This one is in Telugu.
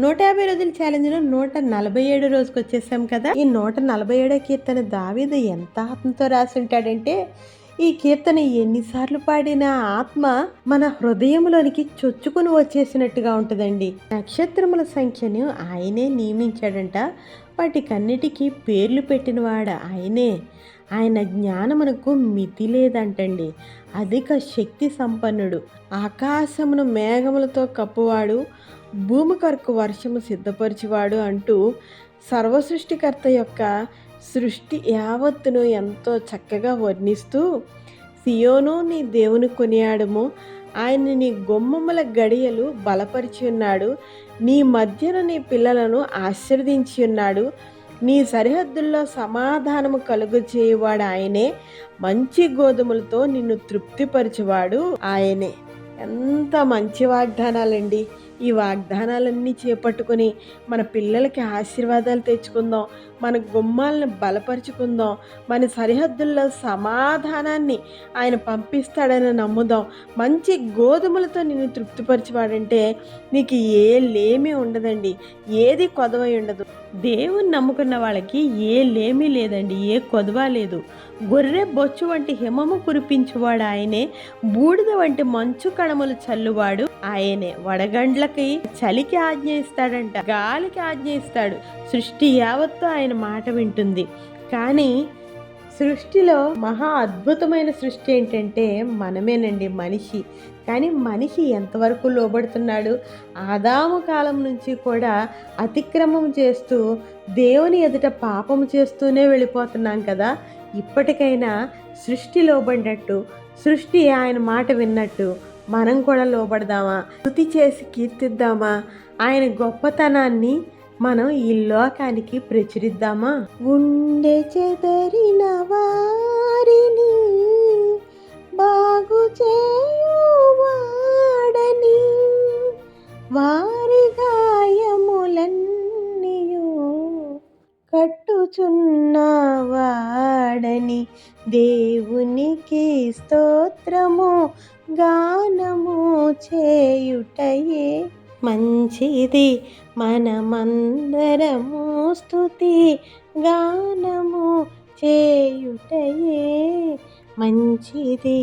150 రోజుల ఛాలెంజ్లో 147 రోజుకి వచ్చేసాం కదా. ఈ 147 కీర్తన దావీదు ఎంత ఆత్మతో రాసి ఉంటాడంటే, ఈ కీర్తన ఎన్నిసార్లు పాడినా ఆత్మ మన హృదయంలోనికి చొచ్చుకుని వచ్చేసినట్టుగా ఉంటుందండి. నక్షత్రముల సంఖ్యను ఆయనే నియమించాడంట. వాటికన్నిటికీ పేర్లు పెట్టినవాడు ఆయనే. ఆయన జ్ఞానమునకు మితి లేదంటండి. అధిక శక్తి సంపన్నుడు. ఆకాశమును మేఘములతో కప్పువాడు, భూమి కొరకు వర్షము సిద్ధపరిచేవాడు అంటూ సర్వసృష్టికర్త యొక్క సృష్టి యావత్తును ఎంతో చక్కగా వర్ణిస్తూ, సియోను నీ దేవుని కొనియాడము, ఆయన నీ గుమ్మముల గడియలు బలపరిచి ఉన్నాడు, నీ మధ్యన నీ పిల్లలను ఆశీర్వదించి ఉన్నాడు, నీ సరిహద్దుల్లో సమాధానము కలుగు చేయువాడు ఆయనే, మంచి గోధుమలతో నిన్ను తృప్తిపరిచేవాడు ఆయనే. ఎంత మంచి వాగ్దానాలండి. ఈ వాగ్దానాలన్నీ చేపట్టుకుని మన పిల్లలకి ఆశీర్వాదాలు తెచ్చుకుందాం, మన గుమ్మాలను బలపరుచుకుందాం, మన సరిహద్దుల్లో సమాధానాన్ని ఆయన పంపిస్తాడని నమ్ముదాం. మంచి గోధుమలతో నిన్ను తృప్తిపరిచేవాడంటే నీకు ఏ లేమి ఉండదండి, ఏది కొదవై ఉండదు. దేవుని నమ్ముకున్న వాళ్ళకి ఏ లేమి లేదండి, ఏ కొదవ లేదు. గొర్రె బొచ్చు వంటి హిమము కురిపించువాడు ఆయనే, బూడిద వంటి మంచు కణములు చల్లువాడు ఆయనే. వడగండ్లకి చలికి ఆజ్ఞ ఇస్తాడంట, గాలికి ఆజ్ఞ ఇస్తాడు. సృష్టి యావత్తు ఆయన మాట వింటుంది. కానీ సృష్టిలో మహా అద్భుతమైన సృష్టి ఏంటంటే మనమేనండి, మనిషి. కానీ మనిషి ఎంతవరకు లోబడుతున్నాడు? ఆదాము కాలం నుంచి కూడా అతిక్రమం చేస్తూ దేవుని ఎదుట పాపము చేస్తూనే వెళ్ళిపోతున్నాం కదా. ఇప్పటికైనా సృష్టి లోబడినట్టు, సృష్టి ఆయన మాట విన్నట్టు మనం కూడా లోబడదామా? స్తుతి చేసి కీర్తిద్దామా? ఆయన గొప్పతనాన్ని మనం ఈ లోకానికి ప్రచురిద్దామా? గుండె చెదరిన వారిని బాగు చేయువాడని, వారి గాయములన్నీయు కట్టుచున్నవాడని, దేవునికి స్తోత్రము గానము చేయుటయే మంచిది. మనమందరము స్తుతి గానము చేయుటయే మంచిది.